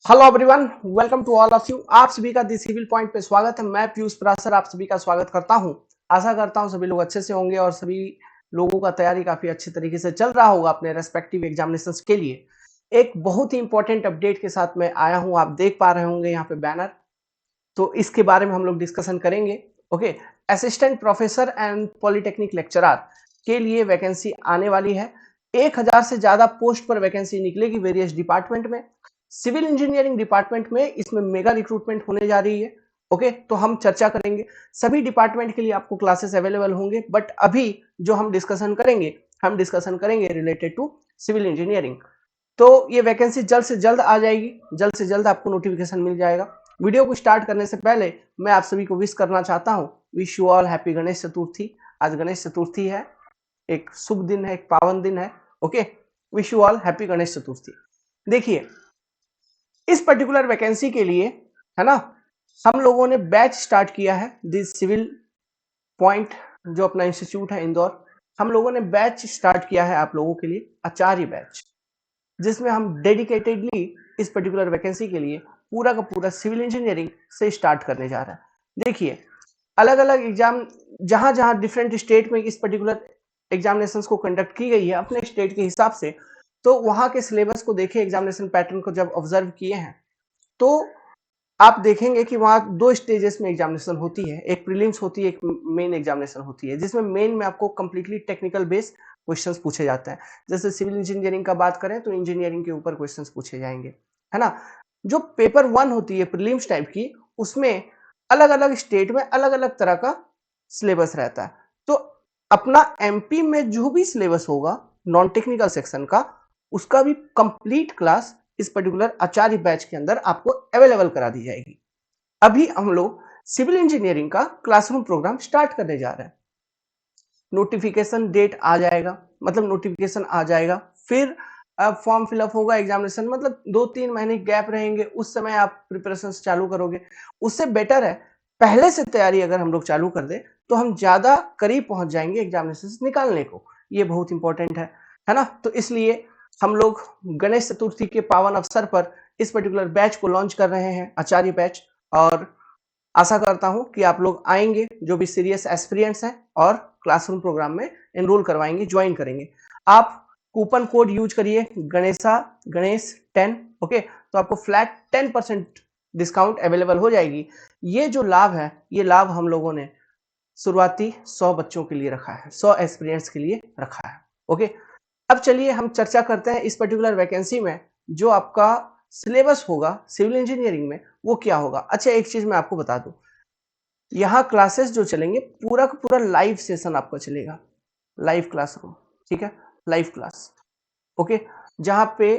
Hello everyone, welcome to all of you. आप सभी का दी सिविल पॉइंट पे स्वागत है। मैं पीयूष पराशर आप सभी का स्वागत करता हूं। आशा करता हूं सभी लोग अच्छे से होंगे और सभी लोगों का तैयारी काफी अच्छे तरीके से चल रहा होगा अपने रेस्पेक्टिव एग्जामिनेशंस के लिए। एक बहुत ही इंपॉर्टेंट अपडेट के साथ मैं आया हूं। आप देख पा रहे होंगे यहाँ पे बैनर, तो इसके बारे में हम लोग डिस्कशन करेंगे। Okay, assistant professor and polytechnic lecturer के लिए वैकेंसी आने वाली है। 1000 से ज्यादा पोस्ट पर वैकेंसी निकलेगी वेरियस डिपार्टमेंट में। सिविल इंजीनियरिंग डिपार्टमेंट में इसमें मेगा रिक्रूटमेंट होने जा रही है। ओके, तो हम चर्चा करेंगे। सभी डिपार्टमेंट के लिए आपको क्लासेस अवेलेबल होंगे, बट अभी जो हम डिस्कशन करेंगे रिलेटेड टू सिविल इंजीनियरिंग। तो ये वैकेंसी जल्द से जल्द आ जाएगी, जल्द से जल्द आपको नोटिफिकेशन मिल जाएगा। वीडियो को स्टार्ट करने से पहले मैं आप सभी को विश करना चाहता हूँ, wish you all happy Ganesh Chaturthi. आज गणेश चतुर्थी है, एक शुभ दिन है, एक पावन दिन है। Okay, wish you all happy Ganesh Chaturthi. देखिए, इस पर्टिकुलर वैकेंसी के लिए, है ना, हम लोगों ने बैच स्टार्ट किया है। दिस सिविल पॉइंट जो अपना इंस्टीट्यूट है इंदौर, हम लोगों ने बैच स्टार्ट किया है आप लोगों के लिए, आचार्य बैच, जिसमें हम डेडिकेटेडली इस पर्टिकुलर वैकेंसी के लिए पूरा का पूरा सिविल इंजीनियरिंग से स्टार्ट करने जा रहा है। देखिए, अलग अलग एग्जाम, जहां जहां डिफरेंट स्टेट में इस पर्टिकुलर एग्जामिनेशंस को कंडक्ट की गई है अपने स्टेट के हिसाब से, तो वहां के सिलेबस को देखे, एग्जामिनेशन पैटर्न को जब ऑब्जर्व किए हैं, तो आप देखेंगे कि वहां दो स्टेजेस में एग्जामिनेशन होती है। एक प्रीलिम्स होती है, एक मेन एग्जामिनेशन होती है, जिसमें मेन में आपको कंप्लीटली टेक्निकल बेस्ड क्वेश्चंस पूछे जाते हैं। जैसे सिविल इंजीनियरिंग का बात करें तो इंजीनियरिंग के ऊपर क्वेश्चंस पूछे जाएंगे, है ना। जो पेपर वन होती है प्रीलिम्स टाइप की, उसमें अलग अलग स्टेट में अलग अलग तरह का सिलेबस रहता है। तो अपना एमपी में जो भी सिलेबस होगा नॉन टेक्निकल सेक्शन का, उसका भी कंप्लीट क्लास इस पर्टिकुलर आचार्य बैच के अंदर आपको अवेलेबल करा दी जाएगी। अभी हम लोग सिविल इंजीनियरिंग का क्लासरूम प्रोग्राम स्टार्ट करने जा रहे हैं। नोटिफिकेशन डेट आ जाएगा, मतलब नोटिफिकेशन आ जाएगा, फिर फॉर्म फिलअप होगा, एग्जामिनेशन, मतलब 2-3 महीने गैप रहेंगे, उस समय आप प्रिपरेशन चालू करोगे। उससे बेटर है पहले से तैयारी अगर हम लोग चालू कर दे, तो हम ज्यादा करीब पहुंच जाएंगे एग्जामिनेशन निकालने को। ये बहुत इंपॉर्टेंट है ना। तो इसलिए हम लोग गणेश चतुर्थी के पावन अवसर पर इस पर्टिकुलर बैच को लॉन्च कर रहे हैं, आचार्य बैच। और आशा करता हूं कि आप लोग आएंगे, जो भी सीरियस एस्पिरेंट्स हैं, और क्लासरूम प्रोग्राम में एनरोल करवाएंगे, ज्वाइन करेंगे। आप कूपन कोड यूज करिए, गणेश 10। ओके, तो आपको फ्लैट 10% डिस्काउंट अवेलेबल हो जाएगी। ये जो लाभ है, ये लाभ हम लोगों ने शुरुआती 100 बच्चों के लिए रखा है, 100 एस्पिरेंट्स के लिए रखा है। ओके, अब चलिए हम चर्चा करते हैं इस पर्टिकुलर वैकेंसी में जो आपका सिलेबस होगा सिविल इंजीनियरिंग में, वो क्या होगा। अच्छा, एक चीज मैं आपको बता दूं, यहाँ क्लासेस जो चलेंगे पूरा का पूरा लाइव सेशन आपका चलेगा, लाइव क्लासरूम। ठीक है, लाइव क्लास। ओके, जहां पे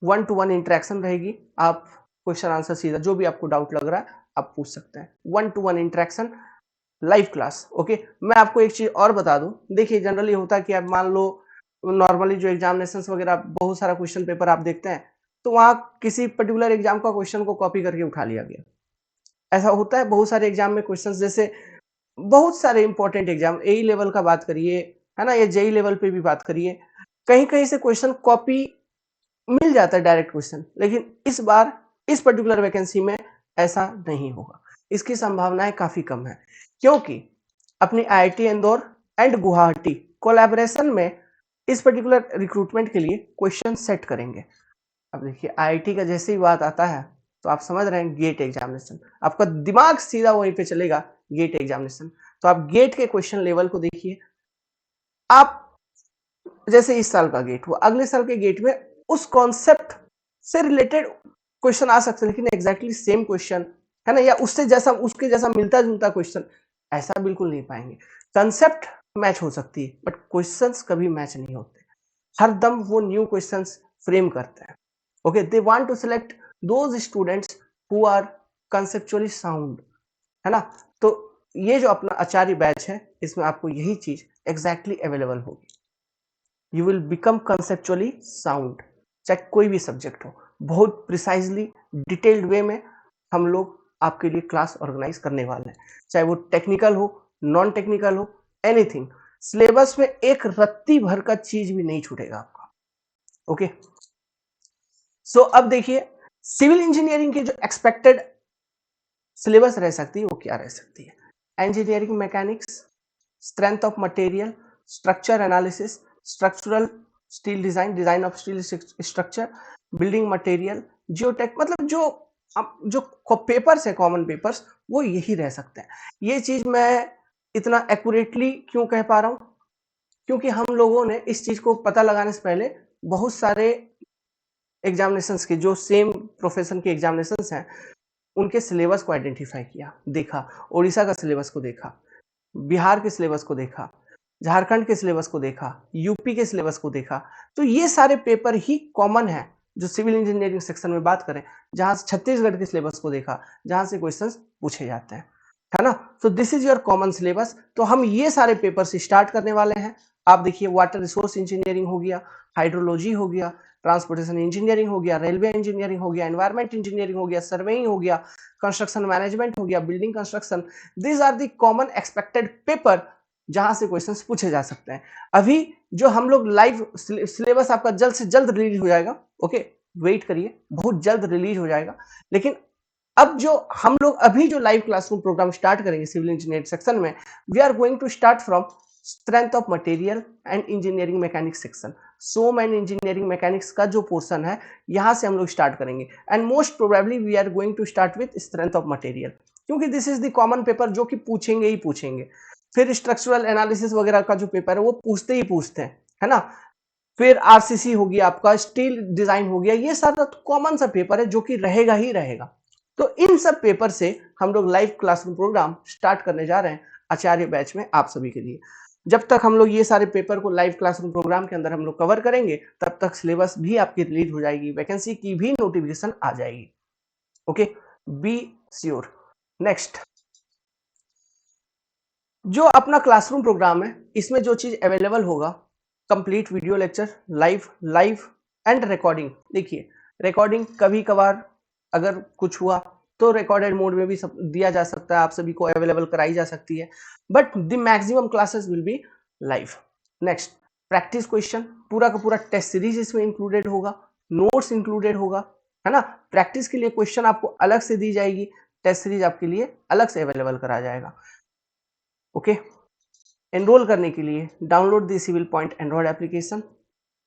1-to-1 इंटरेक्शन रहेगी। आप क्वेश्चन आंसर सीधा, जो भी आपको डाउट लग रहा है आप पूछ सकते हैं। 1-to-1 interaction, live class. Okay, मैं आपको एक चीज और बता दूं। देखिए, जनरली होता है कि आप मान लो नॉर्मली जो एग्जामिनेशन वगैरह बहुत सारा क्वेश्चन पेपर आप देखते हैं, तो वहां किसी पर्टिकुलर एग्जाम का क्वेश्चन को कॉपी करके उठा लिया गया। ऐसा होता है बहुत सारे एग्जाम में क्वेश्चंस, जैसे बहुत सारे इंपॉर्टेंट एग्जाम, एई लेवल का बात करिए, है ना, या जेई लेवल पे भी बात करिए, कहीं कहीं से क्वेश्चन कॉपी मिल जाता है, डायरेक्ट क्वेश्चन। लेकिन इस बार इस पर्टिकुलर वैकेंसी में ऐसा नहीं होगा, इसकी संभावनाएं काफी कम है, क्योंकि अपनी IIT Indore and Guwahati collaboration में इस पर्टिकुलर रिक्रूटमेंट के लिए क्वेश्चन सेट करेंगे। अब देखिए, आईआईटी का जैसे ही बात आता है, तो आप समझ रहे हैं गेट एग्जामिनेशन, आपका दिमाग सीधा वहीं पे चलेगा, गेट एग्जामिनेशन। तो आप गेट के क्वेश्चन लेवल को देखिए। आप जैसे इस साल का गेट हुआ, अगले साल के गेट में उस कॉन्सेप्ट से रिलेटेड क्वेश्चन आ सकते हैं, लेकिन एग्जैक्टली सेम क्वेश्चन, है ना, या उससे जैसा, उसके जैसा मिलता जुलता क्वेश्चन, ऐसा बिल्कुल नहीं पाएंगे। कंसेप्ट मैच हो सकती है, बट क्वेश्चंस कभी मैच नहीं होते। हर दम वो न्यू क्वेश्चंस फ्रेम करते हैं। Okay, they want to select those students who are conceptually sound, है ना। तो ये जो अपना आचार्य बैच है, इसमें आपको यही चीज एग्जैक्टली अवेलेबल होगी। You will become conceptually sound, चाहे कोई भी सब्जेक्ट हो। बहुत प्रिसाइजली डिटेल्ड वे में हम लोग आपके लिए क्लास ऑर्गेनाइज करने वाले हैं, चाहे वो टेक्निकल हो, नॉन टेक्निकल हो, एनीथिंग। सिलेबस में एक रत्ती भर का चीज भी नहीं छूटेगा आपका। ओके, सो अब देखिए, सिविल इंजीनियरिंग की जो एक्सपेक्टेड सिलेबस रह सकती है वो क्या रह सकती है? Engineering mechanics, strength of material, structure analysis, structural steel design, design of steel structure, building material, geotech, मतलब जो पेपर्स है, कॉमन पेपर्स, वो यही रह सकते हैं। ये चीज मैं इतना एक्यूरेटली क्यों कह पा रहा हूं? क्योंकि हम लोगों ने इस चीज को पता लगाने से पहले बहुत सारे एग्जामिनेशंस के, जो सेम प्रोफेशन के एग्जामिनेशंस हैं, उनके सिलेबस को आइडेंटिफाई किया, देखा, उड़ीसा का सिलेबस को देखा, बिहार के सिलेबस को देखा, झारखंड के सिलेबस को देखा, यूपी के सिलेबस को देखा। तो ये सारे पेपर ही कॉमन है जो सिविल इंजीनियरिंग सेक्शन में बात करें, जहां से छत्तीसगढ़ के सिलेबस को देखा, जहां से क्वेश्चंस पूछे जाते हैं, है ना। So this is your common syllabus. तो हम ये सारे पेपर से स्टार्ट करने वाले हैं। आप देखिए, वाटर रिसोर्स इंजीनियरिंग हो गया, हाइड्रोलॉजी हो गया, ट्रांसपोर्टेशन इंजीनियरिंग हो गया, रेलवे इंजीनियरिंग हो गया, एनवायरमेंट इंजीनियरिंग हो गया, सर्वेइंग हो गया, कंस्ट्रक्शन मैनेजमेंट हो गया, building construction. These are the common expected paper जहां से क्वेश्चंस पूछे जा सकते हैं। अभी जो हम लोग लाइव सिलेबस आपका जल्द से जल्द रिलीज हो जाएगा, ओके, वेट करिए, बहुत जल्द रिलीज हो जाएगा। लेकिन अब जो हम लोग अभी जो लाइव क्लासरूम प्रोग्राम स्टार्ट करेंगे सिविल इंजीनियरिंग सेक्शन में, we are going to start from strength of material and engineering mechanics section. SOM and engineering mechanics का जो पोर्शन है, यहां से हम लोग स्टार्ट करेंगे। And most probably we are going to start with strength of material, क्योंकि this is the common paper जो कि पूछेंगे ही पूछेंगे। फिर स्ट्रक्चरल एनालिसिस वगैरह का जो पेपर है वो पूछते ही पूछते हैं, है ना। फिर आरसीसी हो गया, आपका स्टील डिजाइन हो गया, ये सारा कॉमन सा पेपर है जो कि रहेगा ही रहेगा। तो इन सब पेपर से हम लोग लाइव क्लासरूम प्रोग्राम स्टार्ट करने जा रहे हैं आचार्य बैच में आप सभी के लिए। जब तक हम लोग ये सारे पेपर को लाइव क्लासरूम प्रोग्राम के अंदर हम लोग कवर करेंगे, तब तक सिलेबस भी आपकी रिलीज हो जाएगी, वैकेंसी की भी नोटिफिकेशन आ जाएगी। Okay, be sure. नेक्स्ट, जो अपना क्लासरूम प्रोग्राम है, इसमें जो चीज अवेलेबल होगा, complete video lecture, live live and recording. देखिए, रिकॉर्डिंग कभी कभार अगर कुछ हुआ तो रिकॉर्डेड मोड में भी सब दिया जा सकता है, आप सभी को अवेलेबल कराई जा सकती है, but the maximum classes will be live. Next, practice question, पूरा का पूरा टेस्ट सीरीज इसमें इंक्लूडेड होगा, नोट्स इंक्लूडेड होगा, है ना। प्रैक्टिस के लिए क्वेश्चन आपको अलग से दी जाएगी, टेस्ट सीरीज आपके लिए अलग से अवेलेबल करा जाएगा। ओके, एनरोल करने के लिए download the civil point android application,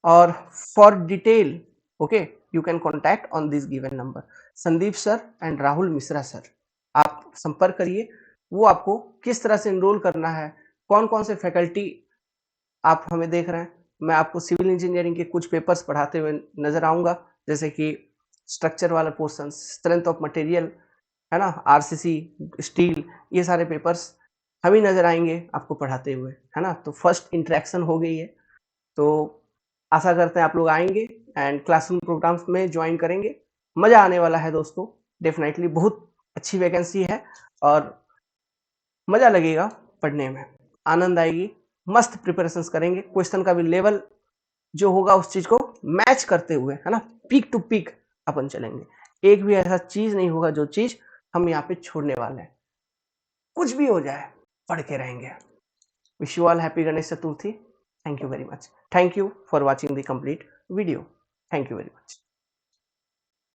और for detail, okay, you can contact on this given number, Sandeep sir and Rahul Mishra sir. आप संपर्क करिए, वो आपको किस तरह से एनरोल करना है, कौन कौन से फैकल्टी आप हमें देख रहे हैं। मैं आपको सिविल इंजीनियरिंग के कुछ पेपर्स पढ़ाते हुए नजर आऊंगा, जैसे कि स्ट्रक्चर वाला पोर्सन, स्ट्रेंथ ऑफ मटेरियल, है ना, आरसीसी, स्टील, ये सारे पेपर्स हम ही नजर आएंगे आपको पढ़ाते हुए, है ना। तो फर्स्ट इंटरेक्शन हो गई है, तो आशा करते हैं आप लोग आएंगे एंड क्लासरूम प्रोग्राम्स में ज्वाइन करेंगे। मजा आने वाला है दोस्तों, डेफिनेटली बहुत अच्छी वैकेंसी है और मजा लगेगा पढ़ने में, आनंद आएगी, मस्त प्रिपरेशंस करेंगे, क्वेश्चन का भी लेवल जो होगा उस चीज को मैच करते हुए, है ना, पीक टू पीक अपन चलेंगे। एक भी ऐसा चीज नहीं होगा जो चीज हम यहाँ पे छोड़ने वाले हैं। कुछ भी हो जाए, पढ़ के रहेंगे। Wish you all happy Ganesh Chaturthi. Thank you very much. Thank you for watching the complete video. Thank you very much.